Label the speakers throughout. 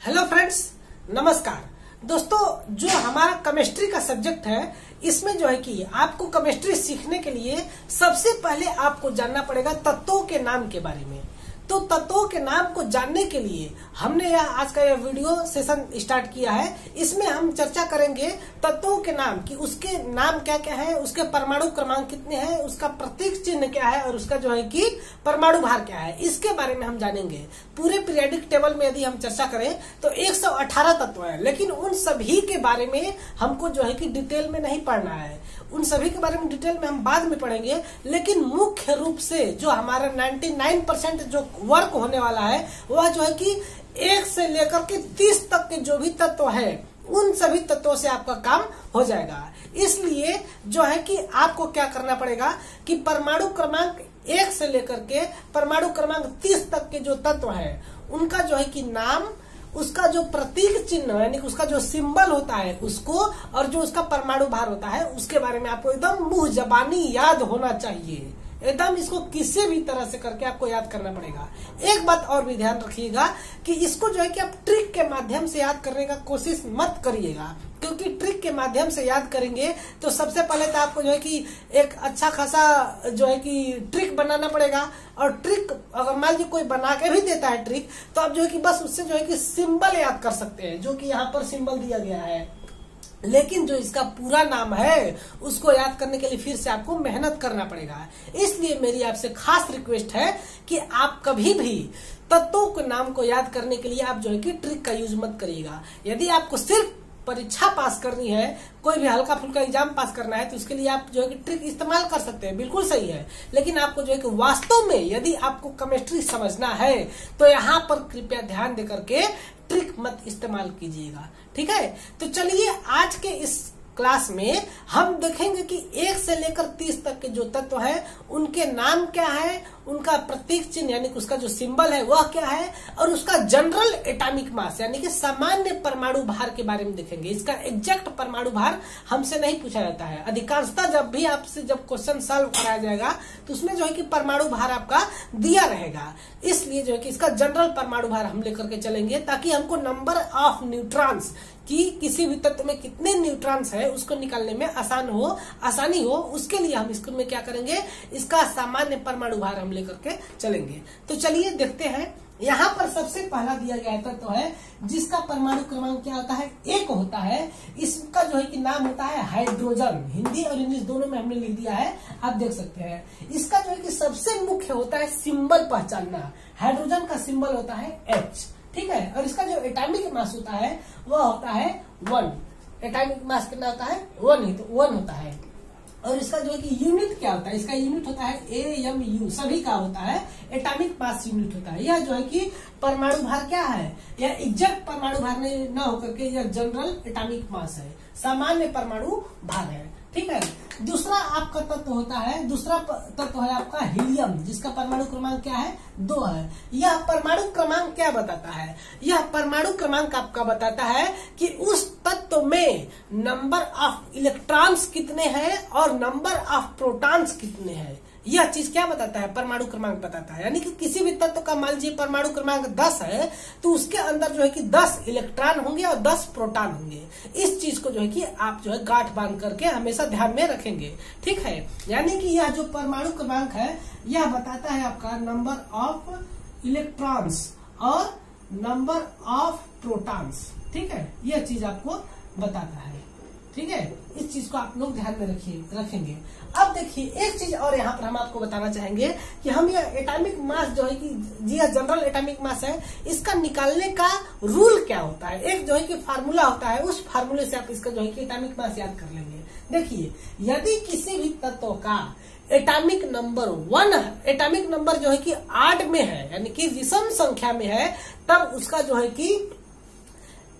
Speaker 1: Hello friends, नमस्कार दोस्तों। जो हमारा केमिस्ट्री का सब्जेक्ट है, इसमें जो है कि आपको केमिस्ट्री सीखने के लिए सबसे पहले आपको जानना पड़ेगा तत्वों के नाम के बारे में। तो तत्वों के नाम को जानने के लिए हमने आज का यह वीडियो सेशन स्टार्ट किया है। इसमें हम चर्चा करेंगे तत्वों के नाम कि उसके नाम क्या क्या है, उसके परमाणु क्रमांक कितने हैं, उसका प्रतीक चिन्ह क्या है और उसका जो है कि परमाणु भार क्या है, इसके बारे में हम जानेंगे। पूरे पीरियोडिक टेबल में यदि हम चर्चा करें तो 118 तत्व है, लेकिन उन सभी के बारे में हमको जो है कि डिटेल में नहीं पढ़ना है। उन सभी के बारे में डिटेल में हम बाद में पढ़ेंगे, लेकिन मुख्य रूप से जो हमारा 99% जो वर्क होने वाला है वह जो है कि 1 से लेकर के 30 तक के जो भी तत्व है उन सभी तत्वों से आपका काम हो जाएगा। इसलिए जो है कि आपको क्या करना पड़ेगा कि परमाणु क्रमांक 1 से लेकर के परमाणु क्रमांक 30 तक के जो तत्व है उनका जो है कि नाम, उसका जो प्रतीक चिन्ह यानी कि उसका जो सिंबल होता है उसको, और जो उसका परमाणु भार होता है उसके बारे में आपको एकदम मुंह जबानी याद होना चाहिए। एकदम इसको किसी भी तरह से करके आपको याद करना पड़ेगा। एक बात और भी ध्यान रखिएगा कि इसको जो है कि आप ट्रिक के माध्यम से याद करने का कोशिश मत करिएगा, क्योंकि ट्रिक के माध्यम से याद करेंगे तो सबसे पहले तो आपको जो है कि एक अच्छा खासा जो है कि ट्रिक बनाना पड़ेगा। और ट्रिक अगर मान लीजिए कोई बना के भी देता है ट्रिक, तो आप जो है कि बस उससे जो है कि सिंबल याद कर सकते हैं, जो कि यहाँ पर सिंबल दिया गया है। लेकिन जो इसका पूरा नाम है उसको याद करने के लिए फिर से आपको मेहनत करना पड़ेगा। इसलिए मेरी आपसे खास रिक्वेस्ट है कि आप कभी भी तत्वों के नाम को याद करने के लिए आप जो है कि ट्रिक का यूज मत करिएगा। यदि आपको सिर्फ परीक्षा पास करनी है, कोई भी हल्का फुल्का एग्जाम पास करना है, तो उसके लिए आप जो है कि ट्रिक इस्तेमाल कर सकते हैं, बिल्कुल सही है। लेकिन आपको जो है कि वास्तव में यदि आपको केमिस्ट्री समझना है तो यहाँ पर कृपया ध्यान दे करके ट्रिक मत इस्तेमाल कीजिएगा, ठीक है। तो चलिए आज के इस क्लास में हम देखेंगे कि 1 से लेकर 30 तक के जो तत्व है उनके नाम क्या है, उनका प्रतीक चिन्ह यानी कि उसका जो सिंबल है वह क्या है, और उसका जनरल एटॉमिक मास यानी कि सामान्य परमाणु भार के बारे में देखेंगे। इसका एग्जैक्ट परमाणु भार हमसे नहीं पूछा जाता है। अधिकांशतः जब भी आपसे जब क्वेश्चन सॉल्व कराया जाएगा तो उसमें जो है कि परमाणु भार आपका दिया रहेगा। इसलिए जो है कि इसका जनरल परमाणु भार हम लेकर के चलेंगे, ताकि हमको नंबर ऑफ न्यूट्रॉन्स कि किसी भी तत्व में कितने न्यूट्रॉन्स है उसको निकालने में आसानी हो। उसके लिए हम इसको में क्या करेंगे, इसका सामान्य परमाणु भार हम लेकर के चलेंगे। तो चलिए देखते हैं। यहाँ पर सबसे पहला दिया गया तत्व है जिसका परमाणु क्रमांक क्या होता है, 1 होता है। इसका जो है कि नाम होता है हाइड्रोजन। हिंदी और इंग्लिश दोनों में हमने लिख दिया है, आप देख सकते हैं। इसका जो है कि सबसे मुख्य होता है सिंबल पहचानना। हाइड्रोजन का सिंबल होता है H, ठीक है। और इसका जो एटॉमिक मास होता है वह होता है 1। एटॉमिक मास कितना होता है 1 ही, तो 1 होता है। और इसका जो है कि यूनिट क्या होता है, इसका यूनिट होता है AMU, सभी का होता है एटॉमिक मास यूनिट होता है। यह जो है कि परमाणु भार क्या है, यह एग्जैक्ट परमाणु भार न होकर के यह जनरल एटॉमिक मास है, सामान्य परमाणु भार है, ठीक है। दूसरा आपका तत्व होता है, दूसरा तत्व है आपका हीलियम, जिसका परमाणु क्रमांक क्या है 2 है। यह परमाणु क्रमांक क्या बताता है, यह परमाणु क्रमांक आपका बताता है कि उस तत्व में नंबर ऑफ इलेक्ट्रॉन्स कितने हैं और नंबर ऑफ प्रोटॉन्स कितने हैं। यह चीज क्या बताता है, परमाणु क्रमांक बताता है। यानी कि किसी भी तत्व का मान लीजिए परमाणु क्रमांक 10 है तो उसके अंदर जो है कि 10 इलेक्ट्रॉन होंगे और 10 प्रोटॉन होंगे। इस चीज को जो है कि आप जो है गांठ बांध करके हमेशा ध्यान में रखेंगे, ठीक है। यानी कि यह जो परमाणु क्रमांक है यह बताता है आपका नंबर ऑफ इलेक्ट्रॉन्स और नंबर ऑफ प्रोटॉन्स, ठीक है। यह चीज आपको बताता है, ठीक है। इस चीज को आप लोग ध्यान में रखेंगे। अब देखिए एक चीज और यहाँ पर हम आपको बताना चाहेंगे कि हम यह एटॉमिक मास जो है कि जी जनरल एटॉमिक मास है, इसका निकालने का रूल क्या होता है। एक जो है कि फार्मूला होता है, उस फार्मूले से आप इसका जो है कि एटॉमिक मास याद कर लेंगे। देखिए यदि किसी भी तत्व का एटॉमिक नंबर 1, एटॉमिक नंबर जो है कि 8 में है यानी कि विषम संख्या में है, तब उसका जो है कि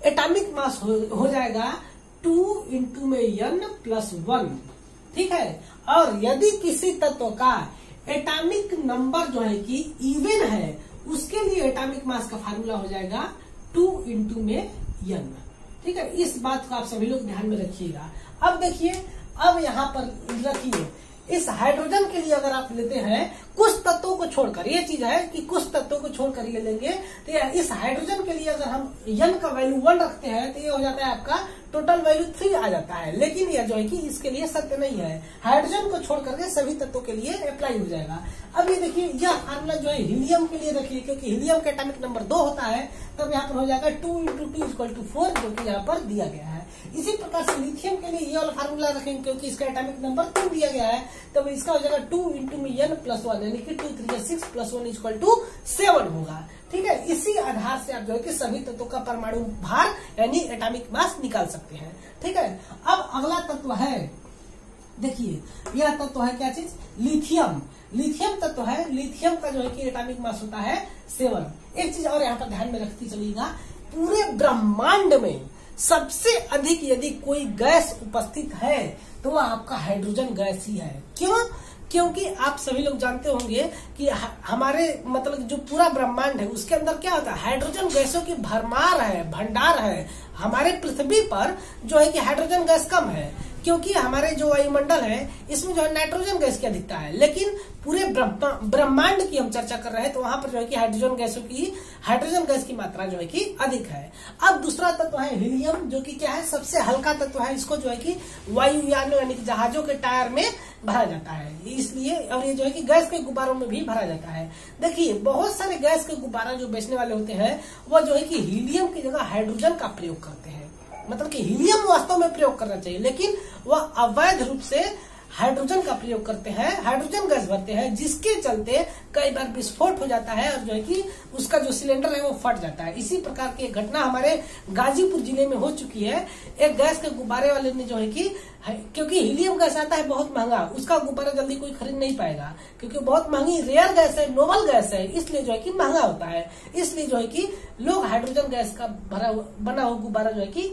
Speaker 1: एटॉमिक मास हो जाएगा 2 × में n+1, ठीक है। और यदि किसी तत्व का एटॉमिक नंबर जो है कि इवन है, उसके लिए एटॉमिक मास का फार्मूला हो जाएगा 2 × में n, ठीक है। इस बात को आप सभी लोग ध्यान में रखिएगा। अब देखिए, अब यहाँ पर रखिए इस हाइड्रोजन के लिए अगर आप लेते हैं कुछ तत्वों को छोड़कर, ये चीज है कि कुछ तत्वों को छोड़कर ये लेंगे, तो इस हाइड्रोजन के लिए अगर हम n का वैल्यू 1 रखते हैं तो ये हो जाता है आपका टोटल वैल्यू 3 आ जाता है। लेकिन यह जो है कि इसके लिए सत्य नहीं है, हाइड्रोजन को छोड़ करके सभी तत्वों के लिए अप्लाई हो जाएगा। अब ये देखिए यह फार्मूला जो है हीलियम के लिए रखिए, क्योंकि हीलियम का एटॉमिक नंबर 2 होता है, तब यहाँ पर हो जाएगा 2 × 2 = 4, जो कि यहाँ पर दिया गया है। इसी प्रकार से लिथियम के लिए ये वाला फार्मूला रखेंगे, क्योंकि इसका एटॉमिक नंबर 2 दिया गया है, तब इसका हो जाएगा 2 × n+1, यानी कि 2 × 3 = 6 + 1 = 7 होगा। ठीक है, इसी आधार से आप जो है कि सभी तत्वों का परमाणु भार यानी एटॉमिक मास निकाल सकते हैं। ठीक है, अब अगला तत्व है, देखिए यह तत्व है क्या चीज, लिथियम। लिथियम तत्व है, लिथियम का जो है कि एटॉमिक मास होता है 7। एक चीज और यहाँ पर ध्यान में रखती चलिएगा, पूरे ब्रह्मांड में सबसे अधिक यदि कोई गैस उपस्थित है तो वह आपका हाइड्रोजन गैस ही है। क्यों? क्योंकि आप सभी लोग जानते होंगे कि हमारे मतलब जो पूरा ब्रह्मांड है उसके अंदर क्या होता है, हाइड्रोजन गैसों की भरमार है, भंडार है। हमारे पृथ्वी पर जो है कि हाइड्रोजन गैस कम है, क्योंकि हमारे जो वायुमंडल है इसमें जो है नाइट्रोजन गैस की अधिकता है। लेकिन पूरे ब्रह्मांड की हम चर्चा कर रहे हैं तो वहां पर जो है कि हाइड्रोजन गैस की मात्रा जो है कि अधिक है। अब दूसरा तत्व है हीलियम, जो कि क्या है, सबसे हल्का तत्व है। इसको जो है कि वायुयानों यानी कि जहाजों के टायर में भरा जाता है, इसलिए, और ये जो है कि गैस के गुब्बारों में भी भरा जाता है। देखिए बहुत सारे गैस के गुब्बारा जो बेचने वाले होते हैं वह जो है कि हीलियम की जगह हाइड्रोजन का प्रयोग करते हैं। मतलब कि हीलियम वास्तव में प्रयोग करना चाहिए, लेकिन वह अवैध रूप से हाइड्रोजन का प्रयोग करते हैं, हाइड्रोजन गैस भरते हैं, जिसके चलते कई बार विस्फोट हो जाता है और जो है कि उसका जो सिलेंडर है वो फट जाता है। इसी प्रकार की एक घटना हमारे गाजीपुर जिले में हो चुकी है। एक गैस के गुब्बारे वाले ने जो है कि, क्योंकि हीलियम गैस आता है बहुत महंगा, उसका गुब्बारा जल्दी कोई खरीद नहीं पाएगा, क्योंकि बहुत महंगी रेयर गैस है, नोबल गैस है, इसलिए जो है कि महंगा होता है। इसलिए जो है कि लोग हाइड्रोजन गैस का बना हुआ गुब्बारा जो है कि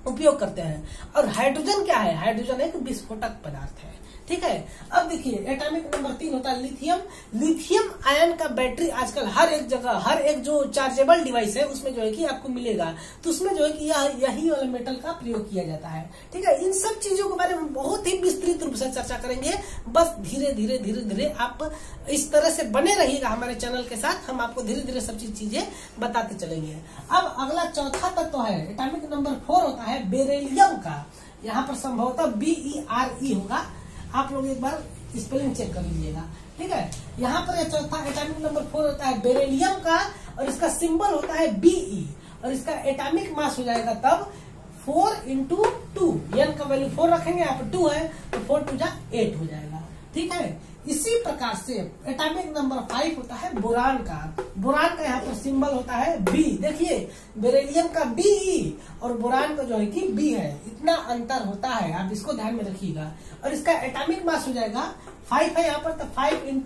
Speaker 1: उपयोग करते हैं। और हाइड्रोजन क्या है, हाइड्रोजन एक विस्फोटक पदार्थ है। ठीक है, अब देखिए एटॉमिक नंबर 3 होता है लिथियम। लिथियम आयन का बैटरी आजकल हर एक जगह, हर एक जो चार्जेबल डिवाइस है उसमें जो है कि आपको मिलेगा, तो उसमें जो है कि यही वाला मेटल का प्रयोग किया जाता है। ठीक है, इन सब चीजों के बारे में बहुत ही विस्तृत रूप से चर्चा करेंगे। बस धीरे धीरे आप इस तरह से बने रहिएगा हमारे चैनल के साथ, हम आपको धीरे धीरे सब चीजें बताते चलेंगे। अब अगला चौथा तत्व है, एटॉमिक नंबर 4 होता है बेरिलियम का। यहाँ पर संभवतः BERE होगा, आप लोग एक बार स्पेलिंग चेक कर लीजिएगा। ठीक है, यहाँ पर यह चौथा एटॉमिक नंबर 4 होता है बेरिलियम का, और इसका सिंबल होता है BE, और इसका एटॉमिक मास हो जाएगा तब 4 × 2। n का वैल्यू 4 रखेंगे, यहाँ पर 2 है तो 4 × 2 = 8 हो जाएगा। ठीक है, इसी प्रकार से एटॉमिक नंबर 5 होता है बोरान का। बोरान का यहाँ पर सिंबल होता है B। देखिए बेरिलियम का BE और बोरान का जो है कि B है, इतना अंतर होता है, आप इसको ध्यान में रखिएगा। और इसका एटॉमिक मास हो जाएगा 5 है यहाँ पर, तो 5 ×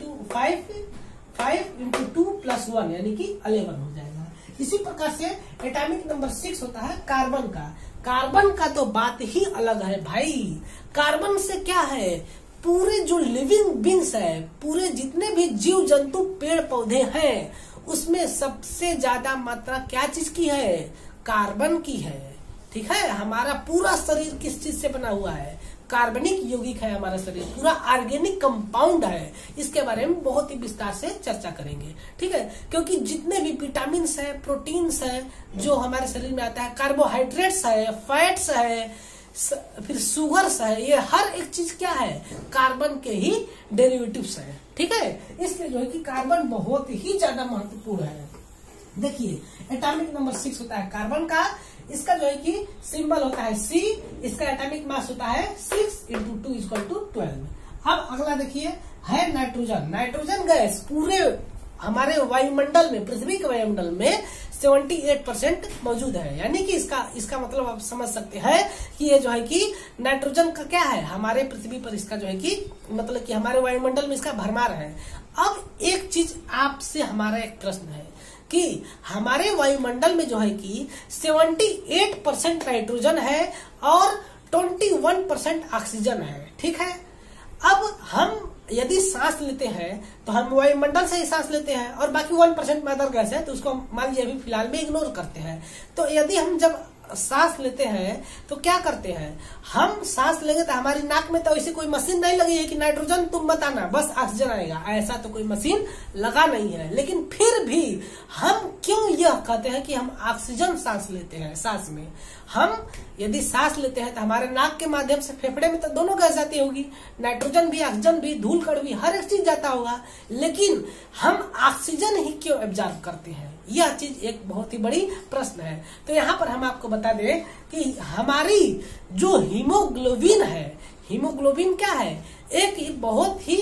Speaker 1: 2 + 1 यानी कि 11 हो जाएगा। इसी प्रकार से एटॉमिक नंबर 6 होता है कार्बन का। कार्बन का तो बात ही अलग है भाई। कार्बन से क्या है, पूरे जो लिविंग बींग्स है, पूरे जितने भी जीव जंतु पेड़ पौधे हैं, उसमें सबसे ज्यादा मात्रा क्या चीज की है, कार्बन की है। ठीक है, हमारा पूरा शरीर किस चीज से बना हुआ है, कार्बनिक यौगिक है हमारा शरीर, पूरा ऑर्गेनिक कंपाउंड है। इसके बारे में बहुत ही विस्तार से चर्चा करेंगे। ठीक है, क्योंकि जितने भी विटामिन है, प्रोटीन्स है जो हमारे शरीर में आता है, कार्बोहाइड्रेट्स है, फैट्स है, फिर सुगर्स है, ये हर एक चीज क्या है, कार्बन के ही डेरिवेटिव्स है। ठीक है, इसलिए जो है कि कार्बन बहुत ही ज्यादा महत्वपूर्ण है। देखिए एटॉमिक नंबर 6 होता है कार्बन का, इसका जो है कि सिंबल होता है C, इसका एटॉमिक मास होता है 6 × 2 = 12। अब अगला देखिए है नाइट्रोजन। नाइट्रोजन गैस पूरे हमारे वायुमंडल में, पृथ्वी के वायुमंडल में 78% मौजूद है, यानी कि इसका मतलब आप समझ सकते हैं कि ये जो है कि नाइट्रोजन का क्या है, हमारे पृथ्वी पर इसका जो है कि मतलब कि हमारे वायुमंडल में इसका भरमार है। अब एक चीज आपसे हमारा एक प्रश्न है कि हमारे वायुमंडल में जो है कि 78% नाइट्रोजन है और 21% ऑक्सीजन है। ठीक है, अब हम यदि सांस लेते हैं तो हम वायुमंडल से ही सांस लेते हैं और बाकी 1% में अदर गैस है, तो उसको मान लीजिए अभी फिलहाल में इग्नोर करते हैं। तो यदि हम जब सांस लेते हैं तो क्या करते हैं, हम सांस लेंगे तो हमारी नाक में तो ऐसी कोई मशीन नहीं लगी है कि नाइट्रोजन तुम मत आना बस ऑक्सीजन आएगा, ऐसा तो कोई मशीन लगा नहीं है। लेकिन फिर भी हम क्यों यह कहते हैं कि हम ऑक्सीजन सांस लेते हैं। सांस में हम यदि सांस लेते हैं तो हमारे नाक के माध्यम से फेफड़े में तो दोनों गैस जाती होगी, नाइट्रोजन भी, ऑक्सीजन भी, धूल कण भी, हर एक चीज जाता होगा, लेकिन हम ऑक्सीजन ही क्यों एब्जॉर्ब करते हैं, यह चीज एक बहुत ही बड़ी प्रश्न है। तो यहाँ पर हम आपको बता दें कि हमारी जो हीमोग्लोबिन है, हीमोग्लोबिन क्या है, एक बहुत ही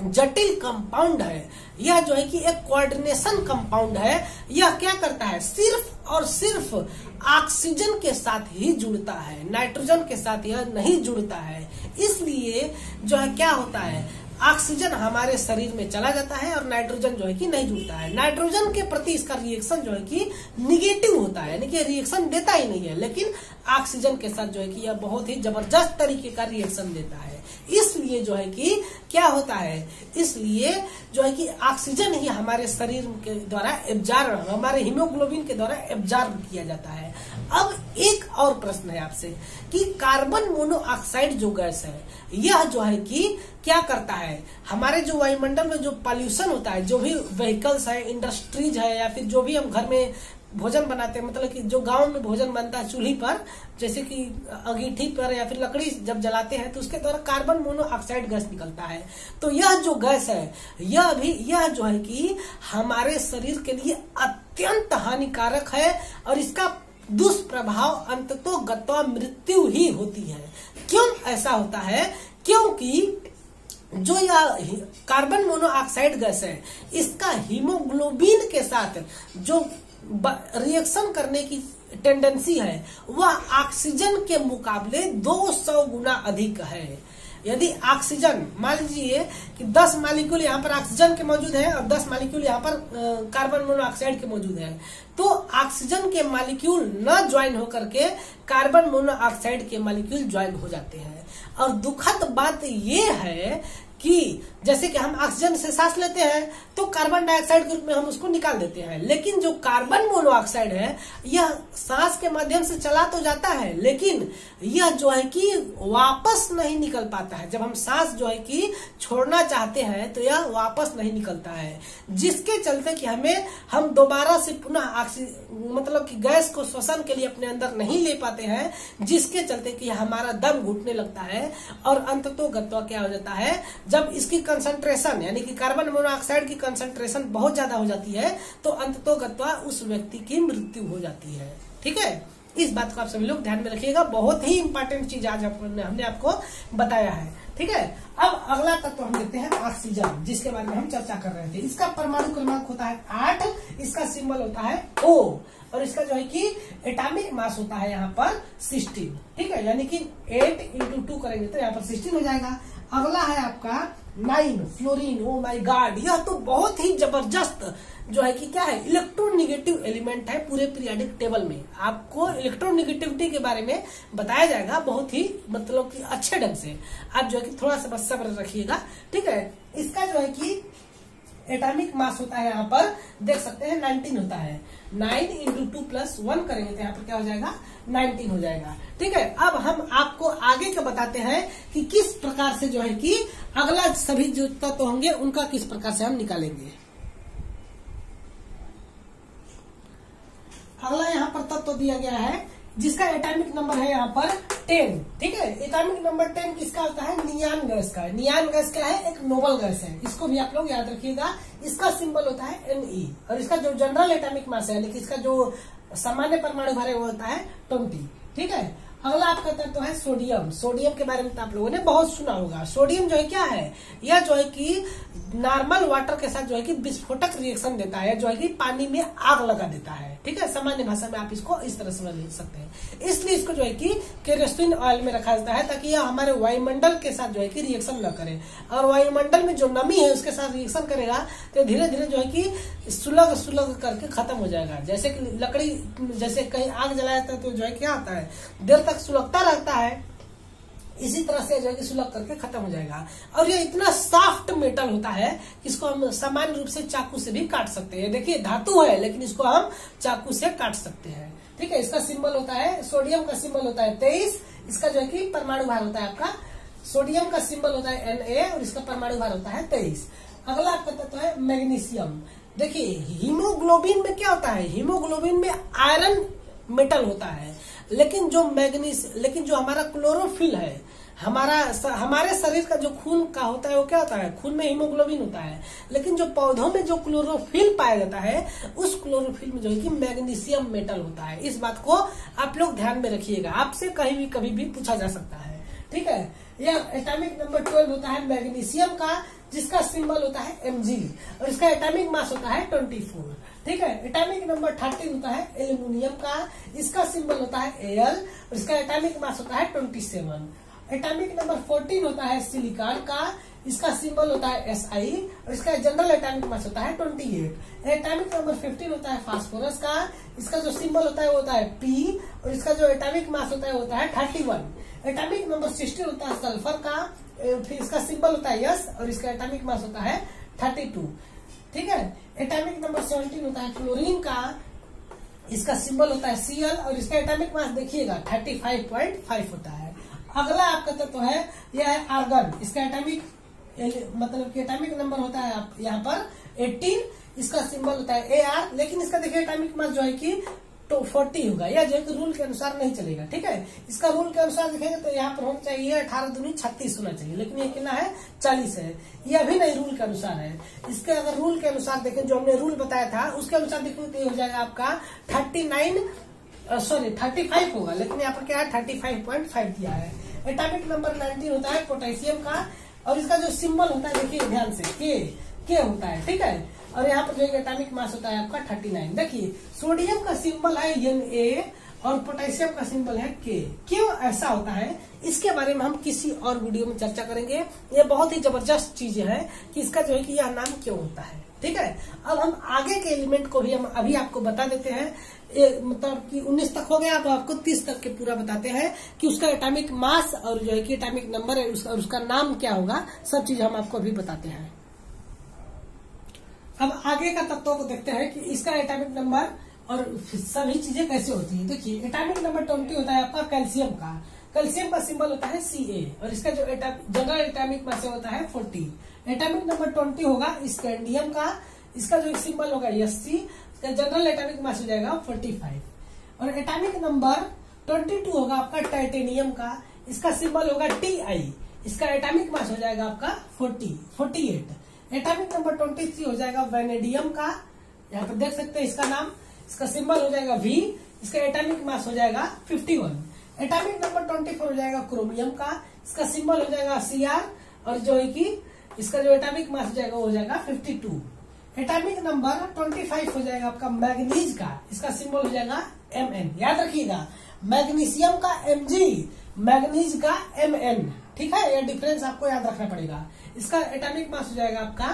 Speaker 1: जटिल कंपाउंड है। यह जो है कि एक कोऑर्डिनेशन कंपाउंड है। यह क्या करता है, सिर्फ और सिर्फ ऑक्सीजन के साथ ही जुड़ता है, नाइट्रोजन के साथ यह नहीं जुड़ता है। इसलिए जो है क्या होता है, ऑक्सीजन हमारे शरीर में चला जाता है और नाइट्रोजन जो है कि नहीं जुड़ता है। नाइट्रोजन के प्रति इसका रिएक्शन जो है कि निगेटिव होता है, यानी कि रिएक्शन देता ही नहीं है, लेकिन ऑक्सीजन के साथ जो है कि यह बहुत ही जबरदस्त तरीके का रिएक्शन देता है। इसलिए जो है कि क्या होता है, इसलिए जो है कि ऑक्सीजन ही हमारे शरीर के द्वारा एब्जॉर्ब, हमारे हीमोग्लोबिन के द्वारा एब्जॉर्ब किया जाता है। अब एक और प्रश्न है आपसे कि कार्बन मोनोऑक्साइड जो गैस है, यह जो है कि क्या करता है, हमारे जो वायुमंडल में जो पॉल्यूशन होता है, जो भी व्हीकल्स है, इंडस्ट्रीज है, या फिर जो भी हम घर में भोजन बनाते हैं, मतलब कि जो गांव में भोजन बनता है चूल्ही पर, जैसे कि अंगीठी पर या फिर लकड़ी जब जलाते हैं तो उसके द्वारा कार्बन मोनोऑक्साइड गैस निकलता है। तो यह जो गैस है, यह जो है कि हमारे शरीर के लिए अत्यंत हानिकारक है और इसका दुष्प्रभाव अंततोगत्वा मृत्यु ही होती है। क्यों ऐसा होता है, क्योंकि जो यह कार्बन मोनोऑक्साइड गैस है, इसका हीमोग्लोबिन के साथ जो रिएक्शन करने की टेंडेंसी है वह ऑक्सीजन के मुकाबले 200 गुना अधिक है। यदि ऑक्सीजन, मान लीजिए कि 10 मॉलिक्यूल यहाँ पर ऑक्सीजन के मौजूद है और 10 मॉलिक्यूल यहाँ पर कार्बन मोनोऑक्साइड के मौजूद है, तो ऑक्सीजन के मॉलिक्यूल न ज्वाइन होकर के कार्बन मोनोऑक्साइड के मॉलिक्यूल ज्वाइन हो जाते हैं। और दुखद बात ये है कि जैसे कि हम ऑक्सीजन से सांस लेते हैं तो कार्बन डाइऑक्साइड के रूप में हम उसको निकाल देते हैं, लेकिन जो कार्बन मोनोऑक्साइड है यह सांस के माध्यम से चला तो जाता है, लेकिन यह जो है कि वापस नहीं निकल पाता है। जब हम सांस जो है कि छोड़ना चाहते हैं तो यह वापस नहीं निकलता है, जिसके चलते कि हम दोबारा से पुनः मतलब कि गैस को श्वसन के लिए अपने अंदर नहीं ले पाते हैं, जिसके चलते कि हमारा दम घुटने लगता है और अंततोगत्वा क्या हो जाता है, जब इसकी कंसंट्रेशन यानी कि कार्बन मोनोऑक्साइड की कंसंट्रेशन बहुत ज्यादा हो जाती है तो अंततोगत्वा उस व्यक्ति की मृत्यु हो जाती है। ठीक है, इस बात को आप सभी लोग ध्यान में रखिएगा, बहुत ही इंपॉर्टेंट चीज आज हमने आपको बताया है। ठीक है, अब अगला तत्व हम देखते हैं ऑक्सीजन, जिसके बारे में हम चर्चा कर रहे थे। इसका परमाणु क्रमांक होता है 8, इसका सिंबल होता है O और इसका जो है कि एटॉमिक मास होता है यहाँ पर 16। ठीक है, यानी कि 8 × 2 करेंगे तो यहाँ पर 16 हो जाएगा। अगला है आपका 9 फ्लोरीन। ओ माय गॉड, यह तो बहुत ही जबरदस्त जो है कि क्या है, इलेक्ट्रोनेगेटिव एलिमेंट है पूरे पीरियोडिक टेबल में। आपको इलेक्ट्रोनेगेटिविटी के बारे में बताया जाएगा बहुत ही मतलब कि अच्छे ढंग से, आप जो है कि थोड़ा सा बस सब्र रखिएगा। ठीक है, इसका जो है कि एटॉमिक मास होता है यहाँ पर देख सकते हैं 19 होता है। 9 × 2 + 1 करेंगे तो यहाँ पर क्या हो जाएगा, 19 हो जाएगा। ठीक है, अब हम आपको आगे का बताते हैं कि किस प्रकार से जो है कि अगला सभी जो तत्व होंगे उनका किस प्रकार से हम निकालेंगे। अगला यहाँ पर तत्व दिया गया है जिसका एटॉमिक नंबर है यहाँ पर 10। ठीक है, एटॉमिक नंबर 10 किसका होता है, नियान गैस का। नियान गैस क्या है, एक नोबल गैस है, इसको भी आप लोग याद रखिएगा। इसका सिंबल होता है Ne और इसका जो जनरल एटॉमिक मास है यानी कि इसका जो सामान्य परमाणु भार वो होता है 20। ठीक है, अगला आपका तत्व है सोडियम। सोडियम के बारे में तो आप लोगों ने बहुत सुना होगा। सोडियम जो है क्या है, यह जो है कि नॉर्मल वाटर के साथ जो है कि विस्फोटक रिएक्शन देता है, जो है कि पानी में आग लगा देता है। ठीक है, सामान्य भाषा में आप इसको इस तरह समझ सकते हैं। इसलिए इसको जो है कि केरोसिन ऑयल में रखा जाता है ताकि यह हमारे वायुमंडल के साथ जो है कि रिएक्शन न करे, और वायुमंडल में जो नमी है उसके साथ रिएक्शन करेगा तो धीरे धीरे जो है कि सुलग करके खत्म हो जाएगा। जैसे कि लकड़ी, जैसे कहीं आग जलाया जाता है तो जो है क्या होता है, देर तक सुलगता रहता है, इसी तरह से जो है कि सुलग करके खत्म हो जाएगा। और ये इतना सॉफ्ट मेटल होता है कि इसको हम सामान्य रूप से चाकू से भी काट सकते हैं। देखिए धातु है लेकिन इसको हम चाकू से काट सकते हैं। ठीक है। इसका सिंबल होता है, सोडियम का सिंबल होता है 23, इसका जो है कि परमाणु भार होता है आपका, सोडियम का सिंबल होता है Na और इसका परमाणु भार होता है 23। अगला आपका तत्व है मैग्नीशियम। देखिए हीमोग्लोबिन में क्या होता है, हीमोग्लोबिन में आयरन मेटल होता है, लेकिन जो हमारा क्लोरोफिल है, हमारे शरीर का जो खून का होता है वो क्या होता है, खून में हीमोग्लोबिन होता है, लेकिन जो पौधों में जो क्लोरोफिल पाया जाता है उस क्लोरोफिल में जो है कि मैग्नीशियम मेटल होता है। इस बात को आप लोग ध्यान में रखिएगा, आपसे कभी भी पूछा जा सकता है, ठीक है। यह एटॉमिक नंबर 12 होता है मैग्नीशियम का, जिसका सिंबल होता है Mg और इसका एटॉमिक मास होता है 24, ठीक है। एटॉमिक नंबर 13 होता है एल्यूमिनियम का, इसका सिंबल होता है Al और इसका एटॉमिक मास होता है 27। एटॉमिक नंबर 14 होता है सिलिकॉन का, इसका सिंबल होता है Si और इसका जनरल एटॉमिक मास होता है 28। एटॉमिक नंबर 15 होता है फास्फोरस का, इसका जो सिंबल होता है वो होता है P और इसका जो एटॉमिक मास होता है वो होता है 31। एटॉमिक नंबर 16 होता है सल्फर का, फिर इसका सिंबल होता है S और इसका एटॉमिक मास होता है 32, ठीक है। एटॉमिक नंबर 17 होता है क्लोरीन का, इसका सिंबल होता है Cl और इसका एटॉमिक मास देखिएगा 35.5 होता है। अगला आपका तत्व है यह है आर्गन, इसका एटॉमिक मतलब कि एटॉमिक नंबर होता है यहाँ पर 18, इसका सिंबल होता है Ar, लेकिन इसका देखिए एटॉमिक मास जो है कि तो 40 होगा, यह जो है कि रूल के अनुसार नहीं चलेगा, ठीक है। इसका रूल के अनुसार देखेंगे तो यहाँ पर होना चाहिए 18 दूनी 36 होना चाहिए, लेकिन ये कितना है 40 है, यह भी नहीं रूल के अनुसार है। इसके अगर रूल के अनुसार देखें, जो हमने रूल बताया था उसके अनुसार देखेंगे तो ये हो जाएगा आपका 35 होगा, लेकिन यहाँ पर क्या है 35.5 दिया है। एटॉमिक नंबर 19 होता है पोटेशियम का और इसका जो सिंबल होता है देखिए ध्यान से के होता है, ठीक है। और यहाँ पर जो एटॉमिक मास होता है आपका 39। देखिए सोडियम का सिंबल है Na और पोटेशियम का सिंबल है K। क्यों ऐसा होता है इसके बारे में हम किसी और वीडियो में चर्चा करेंगे। ये बहुत ही जबरदस्त चीज है कि इसका जो है कि यह नाम क्यों होता है, ठीक है। अब हम आगे के एलिमेंट को भी हम अभी आपको बता देते हैं, मतलब कि 19 तक हो गया, अब आपको 30 तक के पूरा बताते हैं कि उसका एटॉमिक मास और जो है कि एटॉमिक नंबर है उसका नाम क्या होगा, सब चीज हम आपको अभी बताते हैं। अब आगे का तत्वों को देखते हैं कि इसका एटॉमिक नंबर और सभी चीजें कैसे होती है। देखिए एटॉमिक नंबर 20 होता है आपका कैल्शियम का, कैल्शियम का सिंबल होता है Ca और इसका जो जनरल एटॉमिक मास होता है 40। एटॉमिक नंबर 20 होगा स्कैंडियम का, इसका जो सिंबल होगा Sc, जनरल एटॉमिक मास हो जाएगा 45। और एटॉमिक नंबर 22 होगा आपका टाइटेनियम का, इसका सिंबल होगा Ti, इसका एटॉमिक मास हो जाएगा आपका 48। एटॉमिक नंबर 23 हो जाएगा वेनेडियम का, यहाँ पर देख सकते हैं इसका नाम, इसका सिंबल हो जाएगा V, इसका एटॉमिक मास हो जाएगा 51। एटॉमिक नंबर 24 हो जाएगा क्रोमियम का, इसका सिंबल हो जाएगा Cr और जो है कि इसका जो एटॉमिक मास हो जाएगा वो हो जाएगा 52। एटॉमिक नंबर 25 हो जाएगा आपका मैग्नीज का, इसका सिंबल हो जाएगा Mn। याद रखिएगा मैग्नीशियम का Mg, मैग्नीज का Mn, ठीक है, यह डिफरेंस आपको याद रखना पड़ेगा। इसका एटॉमिक मास हो जाएगा आपका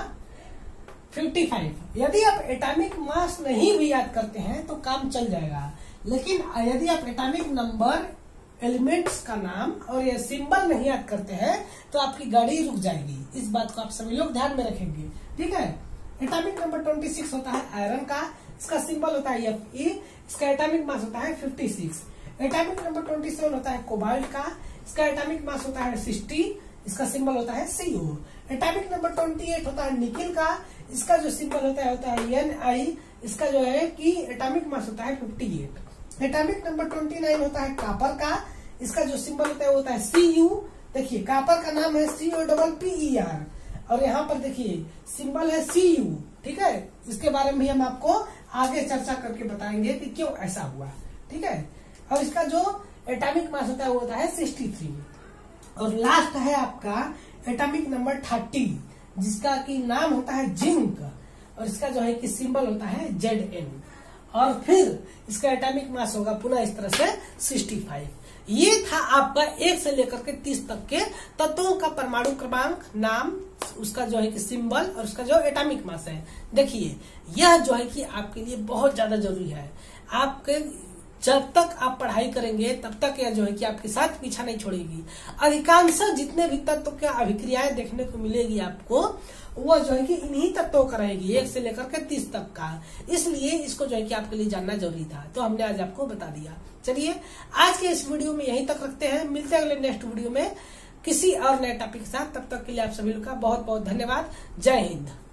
Speaker 1: 55। यदि आप एटॉमिक मास नहीं भी याद करते हैं तो काम चल जाएगा, लेकिन यदि आप एटॉमिक नंबर, एलिमेंट्स का नाम और ये सिंबल नहीं याद करते हैं तो आपकी गाड़ी रुक जाएगी। इस बात को आप सभी लोग ध्यान में रखेंगे, ठीक है। एटॉमिक नंबर 26 होता है आयरन का, इसका सिंबल होता है Fe, इसका एटॉमिक मास होता है 56। एटॉमिक नंबर 27 होता है कोबाल्ट का, इसका एटॉमिक मास होता है 60, इसका सिंबल होता है Co। एटॉमिक नंबर 28 होता है निकिल का, इसका जो सिंबल होता है Ni, इसका जो है कि एटॉमिक मास होता है 58। एटॉमिक नंबर 29 होता है कापर का, इसका जो सिंबल होता है वो होता है Cu। देखिए कापर का नाम है COPPER और यहाँ पर देखिए सिंबल है Cu, ठीक है। इसके बारे में हम आपको आगे चर्चा करके बताएंगे कि क्यों ऐसा हुआ, ठीक है। और इसका जो एटॉमिक मास होता है वो होता है 63। और लास्ट है आपका एटॉमिक नंबर 30, जिसका की नाम होता है जिंक और इसका जो है कि सिंबल होता है Zn और फिर इसका एटॉमिक मास होगा पुनः इस तरह से 65। ये था आपका 1 से लेकर के 30 तक के तत्वों का परमाणु क्रमांक, नाम, उसका जो है कि सिंबल और उसका जो एटॉमिक मास है। देखिए यह जो है कि आपके लिए बहुत ज्यादा जरूरी है। आपके जब तक आप पढ़ाई करेंगे तब तक यह जो है कि आपके साथ पीछा नहीं छोड़ेगी। अधिकांश जितने भी तत्व के अभिक्रियाएं देखने को मिलेगी आपको, वो जो है कि इन्हीं तत्वों का रहेगी, 1 से लेकर के 30 तक का। इसलिए इसको जो है कि आपके लिए जानना जरूरी था, तो हमने आज आपको बता दिया। चलिए आज के इस वीडियो में यहीं तक रखते हैं, मिलते हैं अगले नेक्स्ट वीडियो में किसी और नए टॉपिक के साथ। तब तक के लिए आप सभी लोग का बहुत बहुत धन्यवाद। जय हिंद।